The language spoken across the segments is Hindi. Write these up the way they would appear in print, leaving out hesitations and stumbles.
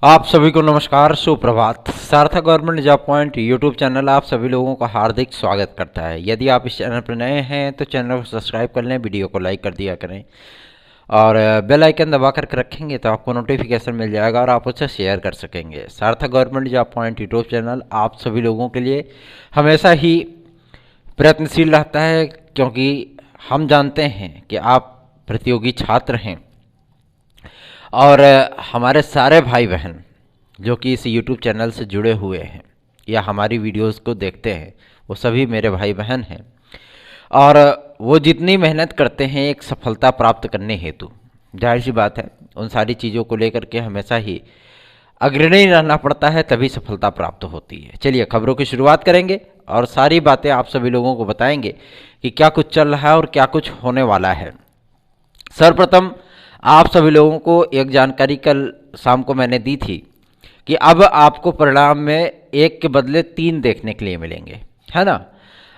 आप सभी को नमस्कार, सुप्रभात। सार्थक government job point YouTube channel आप सभी लोगों का हार्दिक स्वागत करता है। यदि आप इस चैनल पर नए हैं तो चैनल को सब्सक्राइब कर लें, वीडियो को लाइक कर दिया करें और बेल आइकन दबा करके रखेंगे तो आपको नोटिफिकेशन मिल जाएगा और आप उसे शेयर कर सकेंगे। सार्थक government job point YouTube channel आप सभी लोगों के लिए हमेशा ही प्रयत्नशील रहता है, क्योंकि हम जानते हैं कि आप प्रतियोगी छात्र हैं और हमारे सारे भाई बहन जो कि इस YouTube चैनल से जुड़े हुए हैं या हमारी वीडियोस को देखते हैं, वो सभी मेरे भाई बहन हैं और वो जितनी मेहनत करते हैं एक सफलता प्राप्त करने हेतु, जाहिर सी बात है उन सारी चीज़ों को लेकर के हमेशा ही अग्रणी रहना पड़ता है, तभी सफलता प्राप्त होती है। चलिए खबरों की शुरुआत करेंगे और सारी बातें आप सभी लोगों को बताएंगे कि क्या कुछ चल रहा है और क्या कुछ होने वाला है। सर्वप्रथम आप सभी लोगों को एक जानकारी कल शाम को मैंने दी थी कि अब आपको परिणाम में 1 के बदले 3 देखने के लिए मिलेंगे, है ना।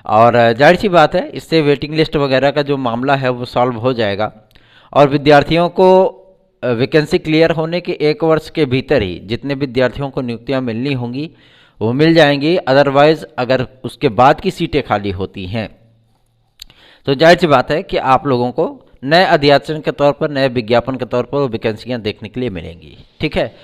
और जाहिर सी बात है इससे वेटिंग लिस्ट वगैरह का जो मामला है वो सॉल्व हो जाएगा और विद्यार्थियों को वैकेंसी क्लियर होने के 1 वर्ष के भीतर ही जितने विद्यार्थियों को नियुक्तियां मिलनी होंगी वो मिल जाएंगी। अदरवाइज़ अगर उसके बाद की सीटें खाली होती हैं तो जाहिर सी बात है कि आप लोगों को नए अध्याचन के तौर पर, नए विज्ञापन के तौर पर वो वैकेंसियाँ देखने के लिए मिलेंगी। ठीक है,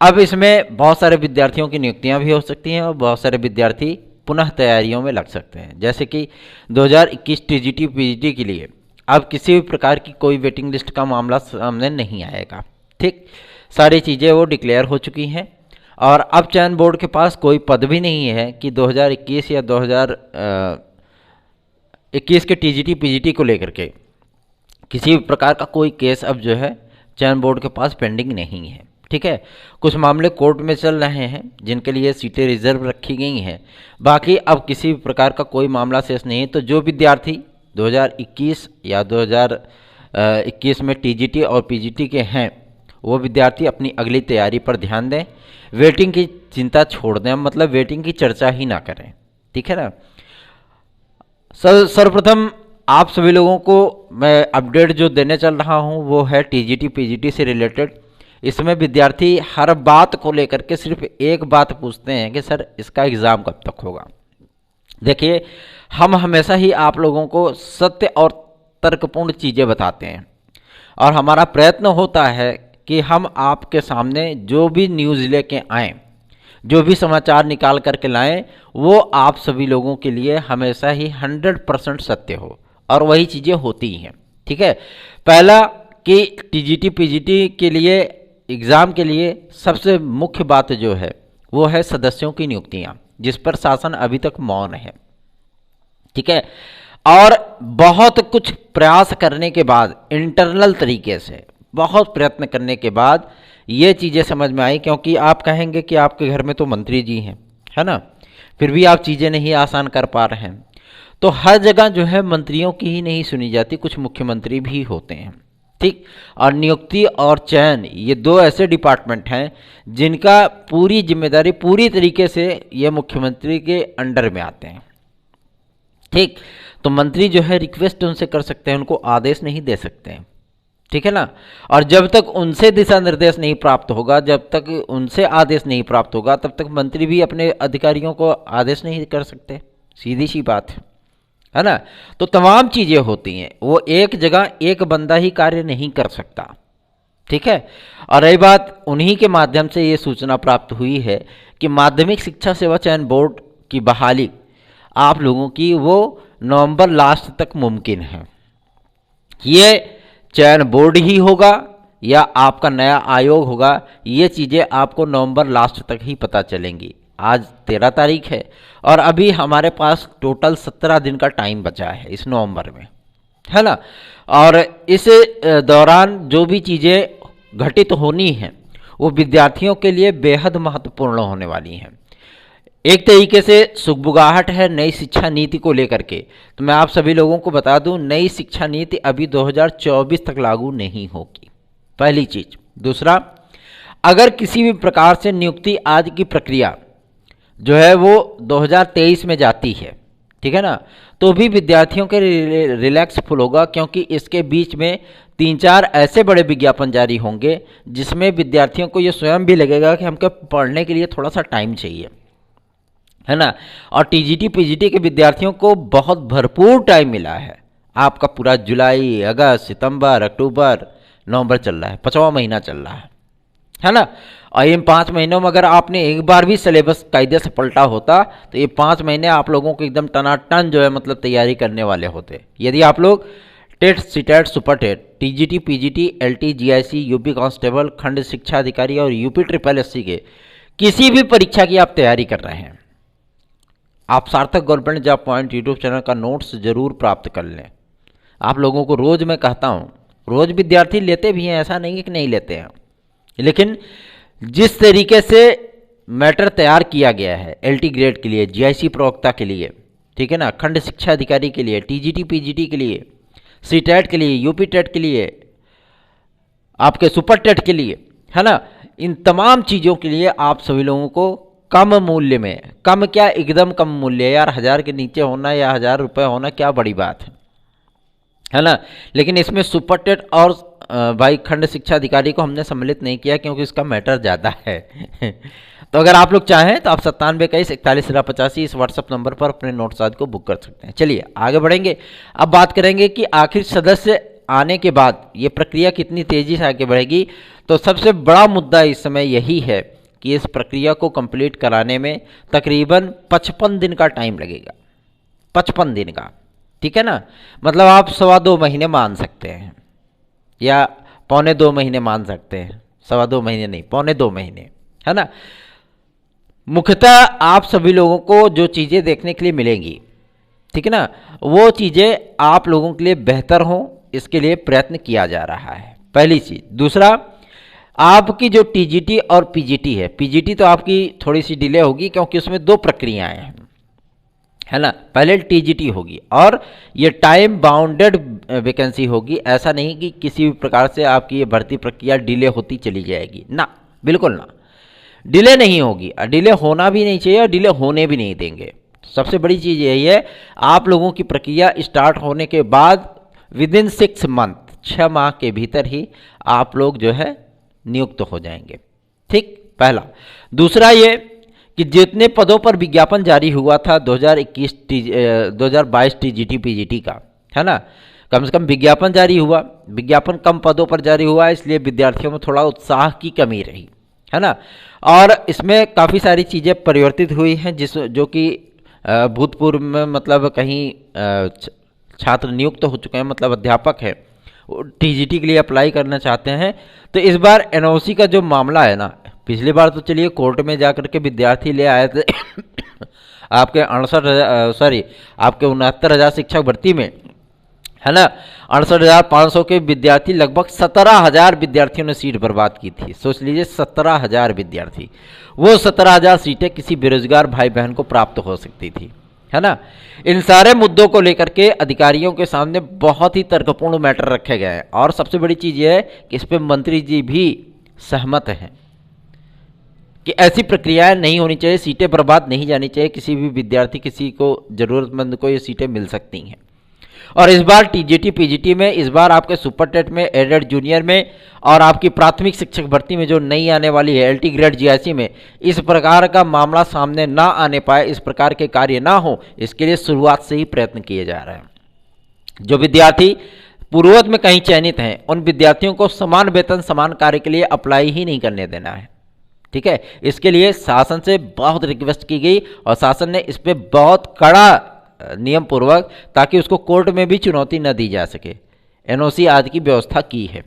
अब इसमें बहुत सारे विद्यार्थियों की नियुक्तियां भी हो सकती हैं और बहुत सारे विद्यार्थी पुनः तैयारियों में लग सकते हैं। जैसे कि 2021 टीजीटी पीजीटी के लिए अब किसी भी प्रकार की कोई वेटिंग लिस्ट का मामला सामने नहीं आएगा। ठीक, सारी चीज़ें वो डिक्लेयर हो चुकी हैं और अब चयन बोर्ड के पास कोई पद भी नहीं है कि 2021 या 2021 के टीजीटी पीजीटी को लेकर के किसी भी प्रकार का कोई केस अब जो है चयन बोर्ड के पास पेंडिंग नहीं है। ठीक है, कुछ मामले कोर्ट में चल रहे हैं जिनके लिए सीटें रिजर्व रखी गई हैं, बाकी अब किसी भी प्रकार का कोई मामला शेष नहीं है। तो जो विद्यार्थी 2021 या 2021 में टीजीटी और पीजीटी के हैं वो विद्यार्थी अपनी अगली तैयारी पर ध्यान दें, वेटिंग की चिंता छोड़ दें, मतलब वेटिंग की चर्चा ही ना करें। ठीक है ना। सर्वप्रथम आप सभी लोगों को मैं अपडेट जो देने चल रहा हूं वो है टीजीटी पीजीटी से रिलेटेड। इसमें विद्यार्थी हर बात को लेकर के सिर्फ एक बात पूछते हैं कि सर इसका एग्ज़ाम कब तक होगा। देखिए, हम हमेशा ही आप लोगों को सत्य और तर्कपूर्ण चीज़ें बताते हैं और हमारा प्रयत्न होता है कि हम आपके सामने जो भी न्यूज़ लेके आएँ, जो भी समाचार निकाल करके लाएं, वो आप सभी लोगों के लिए हमेशा ही 100% सत्य हो और वही चीज़ें होती हैं। ठीक है, पहला कि टीजीटी पीजीटी के लिए एग्ज़ाम के लिए सबसे मुख्य बात जो है वो है सदस्यों की नियुक्तियां, जिस पर शासन अभी तक मौन है। ठीक है, और बहुत कुछ प्रयास करने के बाद, इंटरनल तरीके से बहुत प्रयत्न करने के बाद ये चीज़ें समझ में आई, क्योंकि आप कहेंगे कि आपके घर में तो मंत्री जी हैं, है ना, फिर भी आप चीज़ें नहीं आसान कर पा रहे हैं। तो हर जगह जो है मंत्रियों की ही नहीं सुनी जाती, कुछ मुख्यमंत्री भी होते हैं। ठीक, और नियुक्ति और चयन ये 2 ऐसे डिपार्टमेंट हैं जिनका पूरी जिम्मेदारी पूरी तरीके से ये मुख्यमंत्री के अंडर में आते हैं। ठीक, तो मंत्री जो है रिक्वेस्ट उनसे कर सकते हैं, उनको आदेश नहीं दे सकते हैं। ठीक है ना, और जब तक उनसे दिशा निर्देश नहीं प्राप्त होगा, जब तक उनसे आदेश नहीं प्राप्त होगा, तब तक मंत्री भी अपने अधिकारियों को आदेश नहीं कर सकते। सीधी सी बात है ना। तो तमाम चीज़ें होती हैं, वो एक जगह एक बंदा ही कार्य नहीं कर सकता। ठीक है, और रही बात उन्हीं के माध्यम से ये सूचना प्राप्त हुई है कि माध्यमिक शिक्षा सेवा चयन बोर्ड की बहाली आप लोगों की वो नवंबर लास्ट तक मुमकिन है। ये चयन बोर्ड ही होगा या आपका नया आयोग होगा, ये चीज़ें आपको नवंबर लास्ट तक ही पता चलेंगी। आज 13 तारीख है और अभी हमारे पास टोटल 17 दिन का टाइम बचा है इस नवंबर में, है ना। और इस दौरान जो भी चीज़ें घटित होनी हैं वो विद्यार्थियों के लिए बेहद महत्वपूर्ण होने वाली हैं। एक तरीके से सुगबुगाहट है नई शिक्षा नीति को लेकर के। तो मैं आप सभी लोगों को बता दूं, नई शिक्षा नीति अभी 2024 तक लागू नहीं होगी, पहली चीज़। दूसरा, अगर किसी भी प्रकार से नियुक्ति आदि की प्रक्रिया जो है वो 2023 में जाती है, ठीक है ना, तो भी विद्यार्थियों के रिलैक्स फुल होगा, क्योंकि इसके बीच में 3-4 ऐसे बड़े विज्ञापन जारी होंगे जिसमें विद्यार्थियों को ये स्वयं भी लगेगा कि हमको पढ़ने के लिए थोड़ा सा टाइम चाहिए, है ना। और टीजीटी पीजीटी के विद्यार्थियों को बहुत भरपूर टाइम मिला है। आपका पूरा जुलाई, अगस्त, सितंबर, अक्टूबर, नवंबर चल रहा है, 5वां महीना चल रहा है ना। और इन 5 महीनों में अगर आपने एक बार भी सिलेबस कायदे से पलटा होता तो ये 5 महीने आप लोगों को एकदम टनाटन जो है मतलब तैयारी करने वाले होते। यदि आप लोग TET, CTET, super TET, TGT, PGT, LT, GIC, UP constable, खंड शिक्षा अधिकारी और यूपी ट्रिपल एससी के किसी भी परीक्षा की आप तैयारी कर रहे हैं, आप सार्थक government job point YouTube channel का नोट्स जरूर प्राप्त कर लें। आप लोगों को रोज़ मैं कहता हूँ, रोज़ विद्यार्थी लेते भी हैं, ऐसा नहीं है कि नहीं लेते हैं, लेकिन जिस तरीके से मैटर तैयार किया गया है एलटी ग्रेड के लिए, जीआईसी प्रवक्ता के लिए, ठीक है ना, खंड शिक्षा अधिकारी के लिए, टीजीटी पीजीटी के लिए, सीटेट के लिए, यूपी टेट के लिए, आपके सुपर टेट के लिए, है ना, इन तमाम चीज़ों के लिए आप सभी लोगों को कम मूल्य में, कम क्या एकदम कम मूल्य यार, 1000 के नीचे होना या 1000 रुपये होना क्या बड़ी बात है ना। लेकिन इसमें सुपर टेट और भाई खंड शिक्षा अधिकारी को हमने सम्मिलित नहीं किया क्योंकि इसका मैटर ज़्यादा है तो अगर आप लोग चाहें तो आप 9721411085 इस व्हाट्सअप नंबर पर अपने नोट्स आदि को बुक कर सकते हैं। चलिए आगे बढ़ेंगे। अब बात करेंगे कि आखिर सदस्य आने के बाद ये प्रक्रिया कितनी तेज़ी से आगे बढ़ेगी। तो सबसे बड़ा मुद्दा इस समय यही है कि इस प्रक्रिया को कंप्लीट कराने में तकरीबन 55 दिन का टाइम लगेगा, 55 दिन का, ठीक है ना। मतलब आप 2.25 महीने मान सकते हैं या 1.25 महीने मान सकते हैं, 2.25 महीने नहीं, 1.25 महीने, है ना। मुख्यतः आप सभी लोगों को जो चीज़ें देखने के लिए मिलेंगी, ठीक है ना, वो चीज़ें आप लोगों के लिए बेहतर हों इसके लिए प्रयत्न किया जा रहा है, पहली चीज़। दूसरा, आपकी जो टीजीटी और पीजीटी है, पीजीटी तो आपकी थोड़ी सी डिले होगी क्योंकि उसमें 2 प्रक्रियाएं हैं, है ना। पहले टीजीटी होगी और ये टाइम बाउंडेड वैकेंसी होगी, ऐसा नहीं कि किसी भी प्रकार से आपकी ये भर्ती प्रक्रिया डिले होती चली जाएगी, ना, बिल्कुल ना, डिले नहीं होगी, डिले होना भी नहीं चाहिए और डिले होने भी नहीं देंगे। सबसे बड़ी चीज़ यही है, आप लोगों की प्रक्रिया स्टार्ट होने के बाद विदिन 6 मंथ, 6 माह के भीतर ही आप लोग जो है नियुक्त हो जाएंगे, ठीक, पहला। दूसरा ये कि जितने पदों पर विज्ञापन जारी हुआ था 2022 टीजीटी पीजीटी का, है ना, कम से कम विज्ञापन जारी हुआ, विज्ञापन कम पदों पर जारी हुआ, इसलिए विद्यार्थियों में थोड़ा उत्साह की कमी रही, है ना। और इसमें काफ़ी सारी चीज़ें परिवर्तित हुई हैं जो कि भूतपूर्व में मतलब कहीं छात्र नियुक्त हो चुके हैं, मतलब अध्यापक है, टीजीटी के लिए अप्लाई करना चाहते हैं। तो इस बार एनओसी का जो मामला है ना, पिछली बार तो चलिए कोर्ट में जाकर के विद्यार्थी ले आए थे आपके 69,000 शिक्षक भर्ती में, है ना, 68,500 के विद्यार्थी, लगभग 17,000 विद्यार्थियों ने सीट बर्बाद की थी। सोच लीजिए 17,000 विद्यार्थी, वो 17,000 सीटें किसी बेरोजगार भाई बहन को प्राप्त हो सकती थी, है ना। इन सारे मुद्दों को लेकर के अधिकारियों के सामने बहुत ही तर्कपूर्ण मैटर रखे गए हैं और सबसे बड़ी चीज़ यह है कि इस पर मंत्री जी भी सहमत हैं कि ऐसी प्रक्रियाएं नहीं होनी चाहिए, सीटें बर्बाद नहीं जानी चाहिए, किसी भी विद्यार्थी, किसी को ज़रूरतमंद को ये सीटें मिल सकती हैं। और इस बार टीजीटी पीजीटी में, इस बार आपके सुपर टेट में, एडेड जूनियर में और आपकी प्राथमिक शिक्षक भर्ती में जो नई आने वाली है एलटी ग्रेड जीआईसी में, इस प्रकार का मामला सामने ना आने पाए, इस प्रकार के कार्य ना हो, इसके लिए शुरुआत से ही प्रयत्न किए जा रहे हैं। जो विद्यार्थी पूर्ववत में कहीं चयनित हैं उन विद्यार्थियों को समान वेतन समान कार्य के लिए अप्लाई ही नहीं करने देना है, ठीक है। इसके लिए शासन से बहुत रिक्वेस्ट की गई और शासन ने इस पर बहुत कड़ा नियम पूर्वक, ताकि उसको कोर्ट में भी चुनौती न दी जा सके, एनओसी आदि की व्यवस्था की है,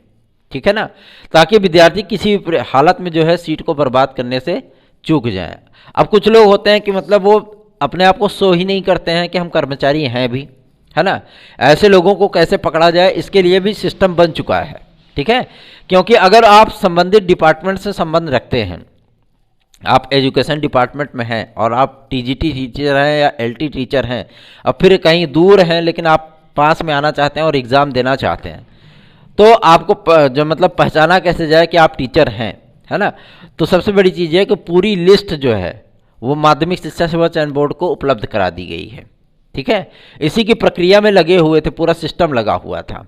ठीक है ना, ताकि विद्यार्थी किसी भी हालत में जो है सीट को बर्बाद करने से चूक जाएं। अब कुछ लोग होते हैं कि मतलब वो अपने आप को शो ही नहीं करते हैं कि हम कर्मचारी हैं भी, है ना। ऐसे लोगों को कैसे पकड़ा जाए, इसके लिए भी सिस्टम बन चुका है, ठीक है। क्योंकि अगर आप संबंधित डिपार्टमेंट से संबंध रखते हैं, आप एजुकेशन डिपार्टमेंट में हैं और आप टीजीटी टीचर हैं या एलटी टीचर हैं, अब फिर कहीं दूर हैं लेकिन आप पास में आना चाहते हैं और एग्ज़ाम देना चाहते हैं, तो आपको जो मतलब पहचाना कैसे जाए कि आप टीचर हैं, है ना। तो सबसे बड़ी चीज़ है कि पूरी लिस्ट जो है वो माध्यमिक शिक्षा सेवा चयन बोर्ड को उपलब्ध करा दी गई है, ठीक है। इसी की प्रक्रिया में लगे हुए थे, पूरा सिस्टम लगा हुआ था।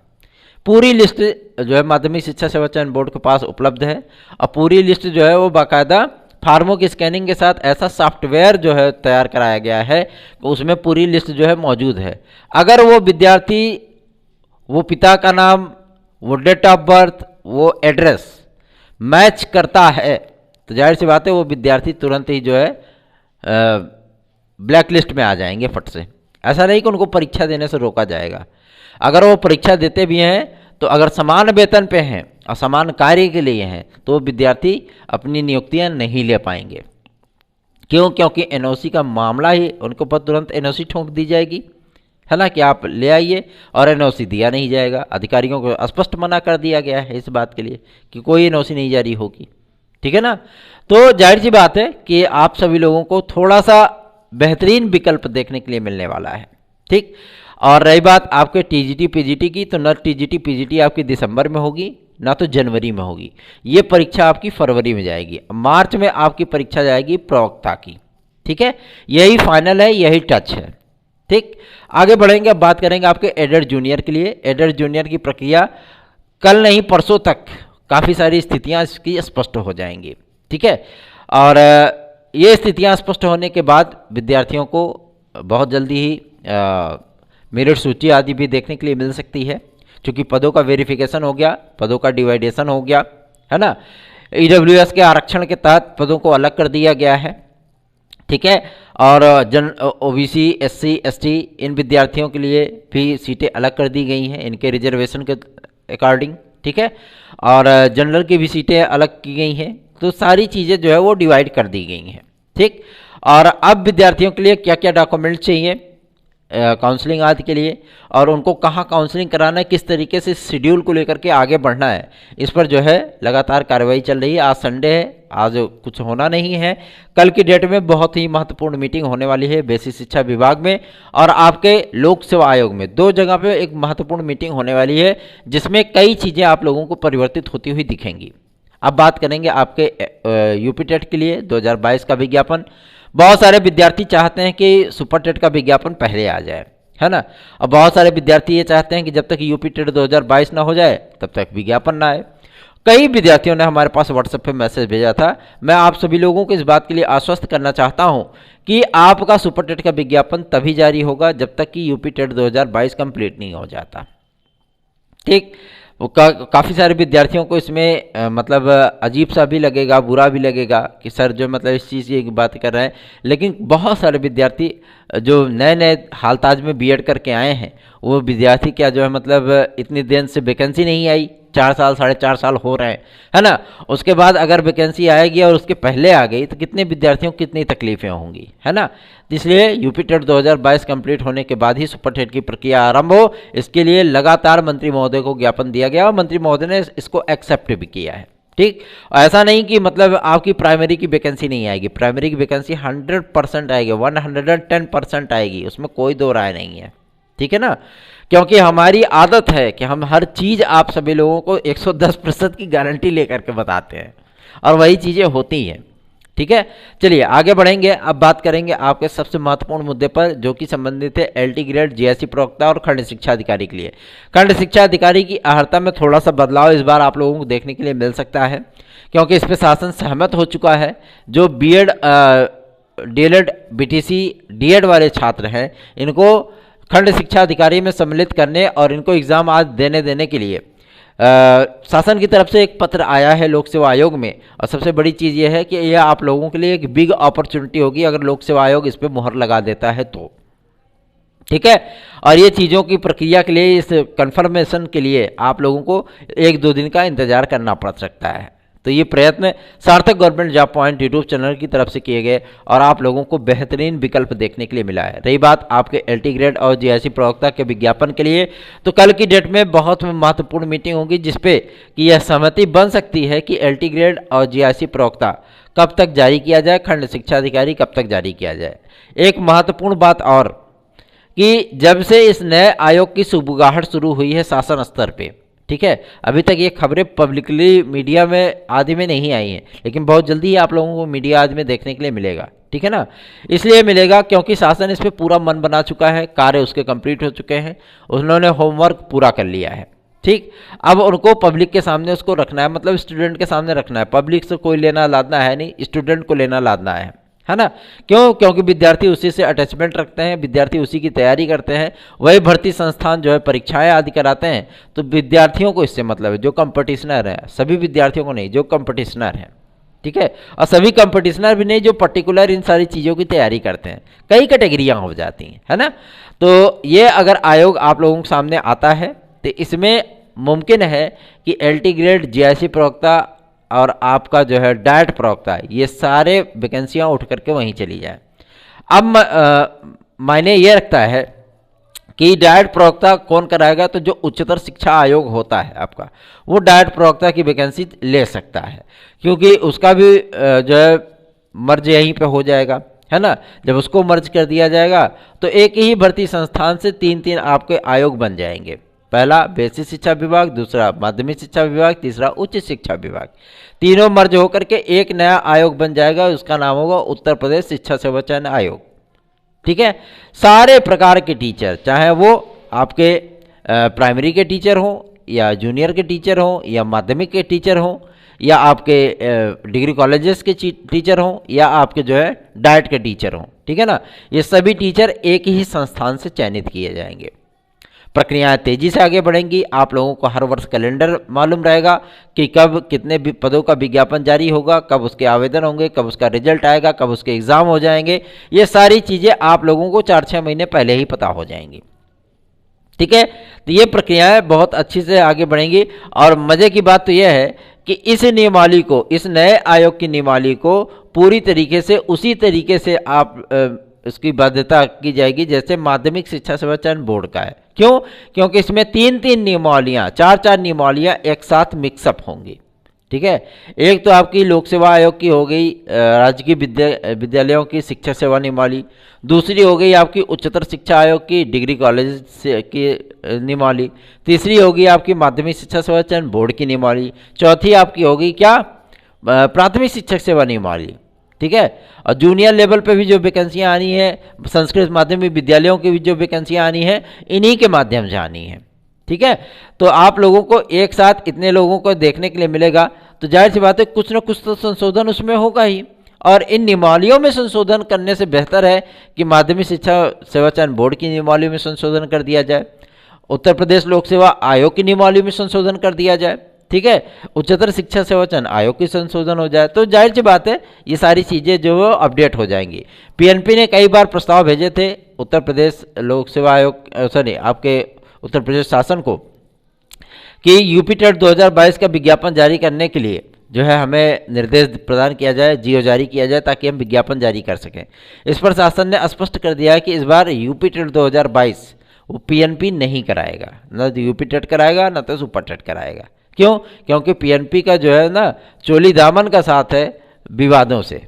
पूरी लिस्ट जो है माध्यमिक शिक्षा सेवा चयन बोर्ड के पास उपलब्ध है, और पूरी लिस्ट जो है वो बाकायदा फार्मों की स्कैनिंग के साथ ऐसा सॉफ्टवेयर जो है तैयार कराया गया है कि उसमें पूरी लिस्ट जो है मौजूद है। अगर वो विद्यार्थी, वो पिता का नाम, वो डेट ऑफ बर्थ, वो एड्रेस मैच करता है तो जाहिर सी बात है वो विद्यार्थी तुरंत ही जो है ब्लैक लिस्ट में आ जाएंगे फट से। ऐसा नहीं कि उनको परीक्षा देने से रोका जाएगा। अगर वो परीक्षा देते भी हैं तो अगर समान वेतन पे हैं और समान कार्य के लिए हैं तो वो विद्यार्थी अपनी नियुक्तियां नहीं ले पाएंगे। क्यों? क्योंकि एनओसी का मामला ही उनके ऊपर तुरंत एनओसी ठोक दी जाएगी, है ना, कि आप ले आइए, और एनओसी दिया नहीं जाएगा। अधिकारियों को स्पष्ट मना कर दिया गया है इस बात के लिए कि कोई एनओसी नहीं जारी होगी, ठीक है ना। तो जाहिर सी बात है कि आप सभी लोगों को थोड़ा सा बेहतरीन विकल्प देखने के लिए मिलने वाला है, ठीक। और रही बात आपके टीजीटी पीजीटी की, तो न टीजीटी पीजीटी आपकी दिसंबर में होगी ना तो जनवरी में होगी। ये परीक्षा आपकी फरवरी में जाएगी। मार्च में आपकी परीक्षा जाएगी प्रवक्ता की, ठीक है। यही फाइनल है, यही टच है, ठीक। आगे बढ़ेंगे, अब बात करेंगे आपके एडेड जूनियर के लिए। एडेड जूनियर की प्रक्रिया कल नहीं परसों तक काफ़ी सारी स्थितियां इसकी स्पष्ट हो जाएंगी, ठीक है। और ये स्थितियां स्पष्ट होने के बाद विद्यार्थियों को बहुत जल्दी ही मेरिट सूची आदि भी देखने के लिए मिल सकती है, क्योंकि पदों का वेरिफिकेशन हो गया, पदों का डिवाइडेशन हो गया, है ना। ईडब्ल्यूएस के आरक्षण के तहत पदों को अलग कर दिया गया है, ठीक है। और ओबीसी, एससी, एसटी इन विद्यार्थियों के लिए भी सीटें अलग कर दी गई हैं इनके रिजर्वेशन के अकॉर्डिंग, ठीक है। और जनरल की भी सीटें अलग की गई हैं। तो सारी चीज़ें जो है वो डिवाइड कर दी गई हैं, ठीक। और अब विद्यार्थियों के लिए क्या क्या डॉक्यूमेंट चाहिए काउंसलिंग आदि के लिए, और उनको कहाँ काउंसलिंग कराना है, किस तरीके से शेड्यूल को लेकर के आगे बढ़ना है, इस पर जो है लगातार कार्रवाई चल रही है। आज संडे है, आज कुछ होना नहीं है। कल की डेट में बहुत ही महत्वपूर्ण मीटिंग होने वाली है बेसिक शिक्षा विभाग में और आपके लोक सेवा आयोग में। दो जगह पे एक महत्वपूर्ण मीटिंग होने वाली है जिसमें कई चीज़ें आप लोगों को परिवर्तित होती हुई दिखेंगी। अब बात करेंगे आपके यूपी टेट के लिए 2022 का विज्ञापन। बहुत सारे विद्यार्थी चाहते हैं कि सुपर टेट का विज्ञापन पहले आ जाए, है ना। और बहुत सारे विद्यार्थी ये चाहते हैं कि जब तक यूपी टेट 2022 ना हो जाए तब तक विज्ञापन ना आए। कई विद्यार्थियों ने हमारे पास व्हाट्सएप पे मैसेज भेजा था। मैं आप सभी लोगों को इस बात के लिए आश्वस्त करना चाहता हूं कि आपका सुपर टेट का विज्ञापन तभी जारी होगा जब तक कि यूपी टेट 2022 कंप्लीट नहीं हो जाता, ठीक। वो काफ़ी सारे विद्यार्थियों को इसमें मतलब अजीब सा भी लगेगा, बुरा भी लगेगा कि सर जो मतलब इस चीज़ की बात कर रहे हैं, लेकिन बहुत सारे विद्यार्थी जो नए नए हालताज में बीएड करके आए हैं वो विद्यार्थी क्या जो है मतलब इतनी देर से वैकेंसी नहीं आई, 4 साल 4.5 साल हो रहे हैं, है ना। उसके बाद अगर वैकेंसी आएगी और उसके पहले आ गई तो कितने विद्यार्थियों को कितनी तकलीफें होंगी, है ना। इसलिए यूपी टेट 2022 कंप्लीट होने के बाद ही सुपर टेट की प्रक्रिया आरंभ हो, इसके लिए लगातार मंत्री महोदय को ज्ञापन दिया गया और मंत्री महोदय ने इसको एक्सेप्ट भी किया है, ठीक। ऐसा नहीं कि मतलब आपकी प्राइमरी की वैकेंसी नहीं आएगी, प्राइमरी की वैकेंसी 100% आएगी, 110% आएगी, उसमें कोई दो राय नहीं है, ठीक है ना। क्योंकि हमारी आदत है कि हम हर चीज़ आप सभी लोगों को 110% की गारंटी लेकर के बताते हैं और वही चीज़ें होती हैं, ठीक है। चलिए आगे बढ़ेंगे। अब बात करेंगे आपके सबसे महत्वपूर्ण मुद्दे पर जो कि संबंधित है एलटी ग्रेड, जीआईसी प्रवक्ता और खंड शिक्षा अधिकारी के लिए। खंड शिक्षा अधिकारी की अर्हता में थोड़ा सा बदलाव इस बार आप लोगों को देखने के लिए मिल सकता है क्योंकि इस पर शासन सहमत हो चुका है। जो बीएड, डीएलएड, बीटीसी, डीएड वाले छात्र हैं इनको खंड शिक्षा अधिकारी में सम्मिलित करने और इनको एग्ज़ाम आज देने के लिए शासन की तरफ से एक पत्र आया है लोक सेवा आयोग में। और सबसे बड़ी चीज़ ये है कि यह आप लोगों के लिए एक बिग अपॉर्चुनिटी होगी अगर लोक सेवा आयोग इस पर मुहर लगा देता है तो, ठीक है। और ये चीज़ों की प्रक्रिया के लिए, इस कंफर्मेशन के लिए आप लोगों को 1-2 दिन का इंतजार करना पड़ सकता है। तो ये प्रयत्न सार्थक government job point YouTube channel की तरफ से किए गए और आप लोगों को बेहतरीन विकल्प देखने के लिए मिला है। रही बात आपके एलटी ग्रेड और जीआईसी प्रवक्ता के विज्ञापन के लिए, तो कल की डेट में बहुत महत्वपूर्ण मीटिंग होगी जिसपे कि यह सहमति बन सकती है कि एलटी ग्रेड और जीआईसी प्रवक्ता कब तक जारी किया जाए, खंड शिक्षा अधिकारी कब तक जारी किया जाए। एक महत्वपूर्ण बात और कि जब से इस नए आयोग की सुबुगाहट शुरू हुई है शासन स्तर पे, ठीक है, अभी तक ये खबरें पब्लिकली मीडिया में आदि में नहीं आई हैं, लेकिन बहुत जल्दी ही आप लोगों को मीडिया आदि में देखने के लिए मिलेगा, ठीक है ना। इसलिए मिलेगा क्योंकि शासन इस पर पूरा मन बना चुका है, कार्य उसके कंप्लीट हो चुके हैं, उन्होंने होमवर्क पूरा कर लिया है, ठीक। अब उनको पब्लिक के सामने उसको रखना है, मतलब स्टूडेंट के सामने रखना है, पब्लिक से कोई लेना लादना है नहीं, स्टूडेंट को लेना लादना है ना। क्यों? क्योंकि विद्यार्थी उसी से अटैचमेंट रखते हैं, विद्यार्थी उसी की तैयारी करते हैं, वही भर्ती संस्थान जो है परीक्षाएं आदि कराते हैं। तो विद्यार्थियों को इससे मतलब है, जो कंपटिशनर है, सभी विद्यार्थियों को नहीं, जो कंपटिशनर है, ठीक है। और सभी कंपटिशनर भी नहीं जो पर्टिकुलर इन सारी चीज़ों की तैयारी करते हैं, कई कैटेगरियाँ हो जाती हैं, है ना। तो ये अगर आयोग आप लोगों के सामने आता है तो इसमें मुमकिन है कि LT ग्रेड, GIC प्रवक्ता और आपका जो है डायट प्रवक्ता, ये सारे वैकेंसियां उठ करके वहीं चली जाए। अब मायने ये रखता है कि डायट प्रवक्ता कौन कराएगा, तो जो उच्चतर शिक्षा आयोग होता है आपका, वो डायट प्रवक्ता की वैकेंसी ले सकता है, क्योंकि उसका भी जो है मर्ज यहीं पे हो जाएगा, है ना। जब उसको मर्ज कर दिया जाएगा तो एक ही भर्ती संस्थान से 3 आपके आयोग बन जाएंगे। पहला बेसिक शिक्षा विभाग, दूसरा माध्यमिक शिक्षा विभाग, तीसरा उच्च शिक्षा विभाग, तीनों मर्ज होकर के एक नया आयोग बन जाएगा। उसका नाम होगा उत्तर प्रदेश शिक्षा सेवा चयन आयोग, ठीक है। सारे प्रकार के टीचर, चाहे वो आपके प्राइमरी के टीचर हों, या जूनियर के टीचर हों, या माध्यमिक के टीचर हों, या आपके डिग्री कॉलेजेस के टीचर हों, या आपके जो है डाइट के टीचर हों, ठीक है ना, ये सभी टीचर एक ही संस्थान से चयनित किए जाएंगे। प्रक्रियाएं तेजी से आगे बढ़ेंगी। आप लोगों को हर वर्ष कैलेंडर मालूम रहेगा कि कब कितने पदों का विज्ञापन जारी होगा, कब उसके आवेदन होंगे, कब उसका रिजल्ट आएगा, कब उसके एग्जाम हो जाएंगे। ये सारी चीज़ें आप लोगों को 4-6 महीने पहले ही पता हो जाएंगी, ठीक है। तो ये प्रक्रियाएं बहुत अच्छी से आगे बढ़ेंगी। और मज़े की बात तो यह है कि इस नियमावली को, इस नए आयोग की नियमावली को पूरी तरीके से उसी तरीके से आप इसकी बाध्यता की जाएगी जैसे माध्यमिक शिक्षा सेवा चयन बोर्ड का है। क्यों? क्योंकि इसमें 3 नियमावलियाँ, 4 नियमावलियाँ एक साथ मिक्सअप होंगी, ठीक है। एक तो आपकी लोक सेवा आयोग की हो गई राजकीय विद्यालयों की शिक्षा सेवा नियमावली, दूसरी हो गई आपकी उच्चतर शिक्षा आयोग की डिग्री कॉलेज की नियमावली, तीसरी होगी आपकी माध्यमिक शिक्षा सेवा चयन बोर्ड की नियमावली, चौथी आपकी होगी क्या, प्राथमिक शिक्षक सेवा नियमावली, ठीक है। और जूनियर लेवल पे भी जो वैकेंसियाँ आनी है, संस्कृत माध्यमिक विद्यालयों की भी जो वैकेंसियाँ आनी है, इन्हीं के माध्यम से आनी है, ठीक है। तो आप लोगों को एक साथ इतने लोगों को देखने के लिए मिलेगा, तो जाहिर सी बात है कुछ ना कुछ तो संशोधन उसमें होगा ही। और इन नियमावलियों में संशोधन करने से बेहतर है कि माध्यमिक शिक्षा सेवा चयन बोर्ड की नियमावली में संशोधन कर दिया जाए, उत्तर प्रदेश लोक सेवा आयोग की नियमावली में संशोधन कर दिया जाए, ठीक है, उच्चतर शिक्षा सेवा चयन आयोग की संशोधन हो जाए। तो जाहिर सी बात है ये सारी चीज़ें जो है अपडेट हो जाएंगी। PNP ने कई बार प्रस्ताव भेजे थे उत्तर प्रदेश लोक सेवा आयोग, सॉरी आपके उत्तर प्रदेश शासन को, कि यूपी टेट 2022 का विज्ञापन जारी करने के लिए जो है हमें निर्देश प्रदान किया जाए, जियो जारी किया जाए, ताकि हम विज्ञापन जारी कर सकें। इस पर शासन ने स्पष्ट कर दिया है कि इस बार यूपी टेट 2022 वो PNP नहीं कराएगा, न तो यूपी टेट कराएगा न तो सुपर टेट कराएगा। क्यों? क्योंकि PNP का जो है ना चोली दामन का साथ है विवादों से।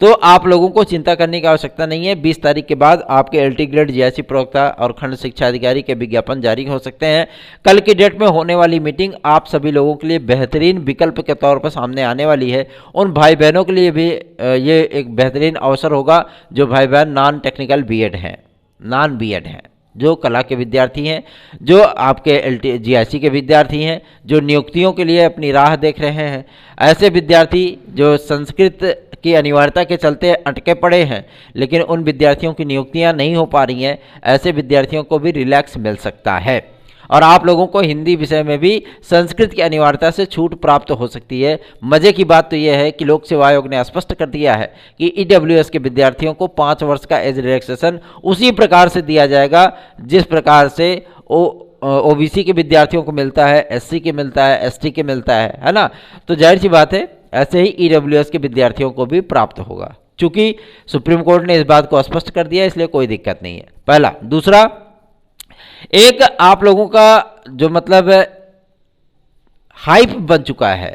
तो आप लोगों को चिंता करने की आवश्यकता नहीं है। 20 तारीख के बाद आपके LT ग्रेड, GIC प्रवक्ता और खंड शिक्षा अधिकारी के विज्ञापन जारी हो सकते हैं। कल की डेट में होने वाली मीटिंग आप सभी लोगों के लिए बेहतरीन विकल्प के तौर पर सामने आने वाली है। उन भाई बहनों के लिए भी ये एक बेहतरीन अवसर होगा जो भाई बहन नॉन टेक्निकल BEd हैं, नॉन BEd हैं, जो कला के विद्यार्थी हैं, जो आपके LT GIC के विद्यार्थी हैं, जो नियुक्तियों के लिए अपनी राह देख रहे हैं, ऐसे विद्यार्थी जो संस्कृत की अनिवार्यता के चलते अटके पड़े हैं लेकिन उन विद्यार्थियों की नियुक्तियां नहीं हो पा रही हैं, ऐसे विद्यार्थियों को भी रिलैक्स मिल सकता है। और आप लोगों को हिंदी विषय में भी संस्कृत की अनिवार्यता से छूट प्राप्त हो सकती है। मज़े की बात तो यह है कि लोक सेवा आयोग ने स्पष्ट कर दिया है कि EWS के विद्यार्थियों को 5 वर्ष का एज रिलैक्सेशन उसी प्रकार से दिया जाएगा जिस प्रकार से OBC के विद्यार्थियों को मिलता है, SC के मिलता है, ST के मिलता है ना। तो जाहिर सी बात है ऐसे ही EWS के विद्यार्थियों को भी प्राप्त होगा। चूंकि सुप्रीम कोर्ट ने इस बात को स्पष्ट कर दिया, इसलिए कोई दिक्कत नहीं है। पहला। दूसरा, एक आप लोगों का जो मतलब हाइप बन चुका है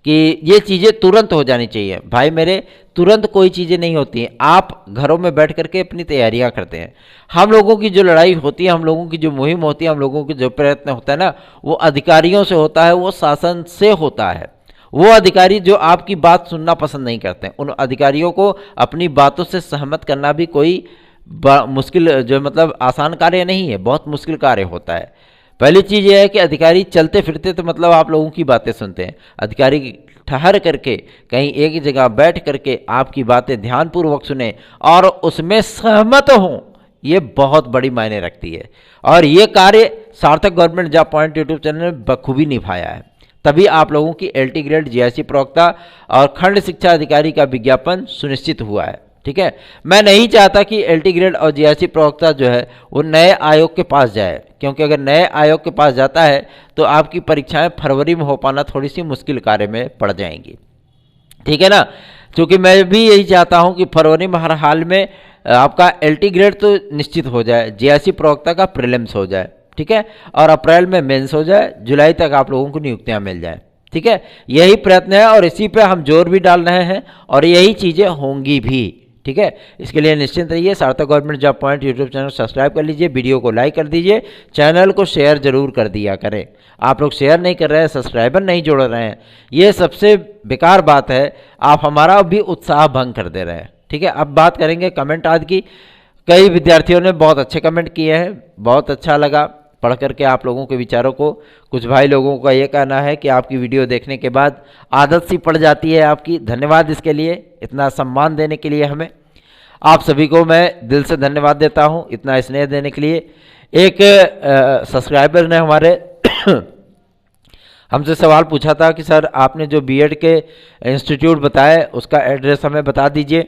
कि ये चीज़ें तुरंत हो जानी चाहिए। भाई मेरे, तुरंत कोई चीज़ें नहीं होती हैं। आप घरों में बैठ करके अपनी तैयारियां करते हैं। हम लोगों की जो लड़ाई होती है, हम लोगों की जो मुहिम होती है, हम लोगों की जो प्रयत्न होता है ना, वो अधिकारियों से होता है, वो शासन से होता है। वो अधिकारी जो आपकी बात सुनना पसंद नहीं करते हैं, उन अधिकारियों को अपनी बातों से सहमत करना भी कोई मुश्किल जो मतलब आसान कार्य नहीं है, बहुत मुश्किल कार्य होता है। पहली चीज़ ये है कि अधिकारी चलते फिरते तो मतलब आप लोगों की बातें सुनते हैं, अधिकारी ठहर करके कहीं एक जगह बैठ करके आपकी बातें ध्यानपूर्वक सुने और उसमें सहमत हों, ये बहुत बड़ी मायने रखती है। और ये कार्य सार्थक government job point YouTube channel ने बखूबी निभाया है, तभी आप लोगों की LT ग्रेड, GIC प्रवक्ता और खंड शिक्षा अधिकारी का विज्ञापन सुनिश्चित हुआ है। ठीक है, मैं नहीं चाहता कि LT ग्रेड और GIC प्रवक्ता जो है वो नए आयोग के पास जाए, क्योंकि अगर नए आयोग के पास जाता है तो आपकी परीक्षाएं फरवरी में हो पाना थोड़ी सी मुश्किल कार्य में पड़ जाएंगी। ठीक है ना, क्योंकि मैं भी यही चाहता हूं कि फरवरी में हर हाल में आपका LT ग्रेड तो निश्चित हो जाए, GIC प्रवक्ता का प्रीलिम्स हो जाए, ठीक है, और अप्रैल में मेंस हो जाए, जुलाई तक आप लोगों को नियुक्तियां मिल जाए। ठीक है, यही प्रयत्न है और इसी पे हम जोर भी डाल रहे हैं और यही चीज़ें होंगी भी। ठीक है, इसके लिए निश्चिंत रहिए। सार्थक government job point YouTube channel subscribe कर लीजिए, वीडियो को लाइक कर दीजिए, चैनल को शेयर जरूर कर दिया करें। आप लोग शेयर नहीं कर रहे हैं, सब्सक्राइबर नहीं जोड़ रहे हैं, ये सबसे बेकार बात है, आप हमारा भी उत्साह भंग कर दे रहे हैं। ठीक है, अब बात करेंगे कमेंट आज की। कई विद्यार्थियों ने बहुत अच्छे कमेंट किए हैं, बहुत अच्छा लगा पढ़ करके आप लोगों के विचारों को। कुछ भाई लोगों का ये कहना है कि आपकी वीडियो देखने के बाद आदत सी पड़ जाती है आपकी। धन्यवाद इसके लिए, इतना सम्मान देने के लिए हमें। आप सभी को मैं दिल से धन्यवाद देता हूं इतना स्नेह देने के लिए। एक सब्सक्राइबर ने हमारे हमसे सवाल पूछा था कि सर आपने जो बीएड के इंस्टीट्यूट बताए उसका एड्रेस हमें बता दीजिए।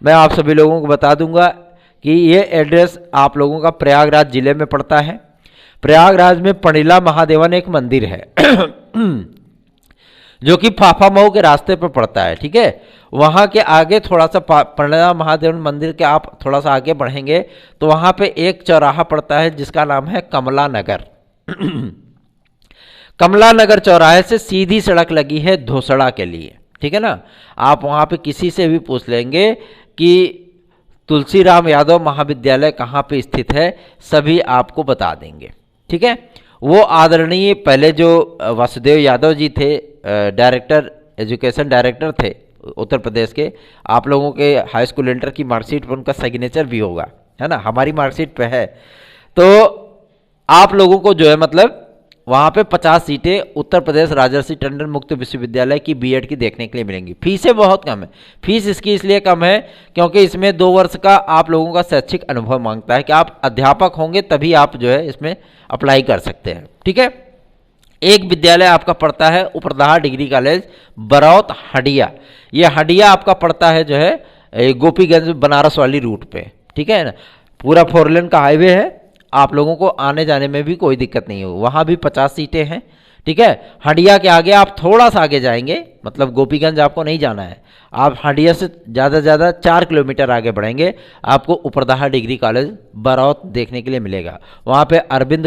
मैं आप सभी लोगों को बता दूंगा कि ये एड्रेस आप लोगों का प्रयागराज जिले में पड़ता है। प्रयागराज में पणिला महादेवन एक मंदिर है जो कि फाफामऊ के रास्ते पर पड़ता है। ठीक है, वहाँ के आगे थोड़ा सा पणिला महादेवन मंदिर के आप थोड़ा सा आगे बढ़ेंगे तो वहाँ पे एक चौराहा पड़ता है जिसका नाम है कमला नगर कमला नगर चौराहे से सीधी सड़क लगी है धोसड़ा के लिए। ठीक है ना, आप वहाँ पे किसी से भी पूछ लेंगे कि तुलसीराम यादव महाविद्यालय कहाँ पे स्थित है, सभी आपको बता देंगे। ठीक है, वो आदरणीय पहले जो वासुदेव यादव जी थे, डायरेक्टर एजुकेशन डायरेक्टर थे उत्तर प्रदेश के, आप लोगों के हाई स्कूल इंटर की मार्कशीट पर उनका सिग्नेचर भी होगा, है ना, हमारी मार्कशीट पे है। तो आप लोगों को जो है मतलब वहाँ पे 50 सीटें उत्तर प्रदेश राजर्षि टंडन मुक्त विश्वविद्यालय की बीएड की देखने के लिए मिलेंगी। फीसें बहुत कम है, फीस इसकी इसलिए कम है क्योंकि इसमें 2 वर्ष का आप लोगों का शैक्षिक अनुभव मांगता है कि आप अध्यापक होंगे तभी आप जो है इसमें अप्लाई कर सकते हैं। ठीक है, एक विद्यालय आपका पड़ता है उपरदहा डिग्री कॉलेज बरौत हडिया। ये हडिया आपका पड़ता है जो है गोपीगंज बनारस वाली रूट पे। ठीक है ना, पूरा 4 लेन का हाईवे है, आप लोगों को आने जाने में भी कोई दिक्कत नहीं हो। वहाँ भी 50 सीटें हैं। ठीक है, हडिया के आगे आप थोड़ा सा आगे जाएंगे, मतलब गोपीगंज आपको नहीं जाना है, आप हडिया से ज़्यादा से ज़्यादा 4 किलोमीटर आगे बढ़ेंगे, आपको उपरदहा डिग्री कॉलेज बरौत देखने के लिए मिलेगा। वहाँ पे अरविंद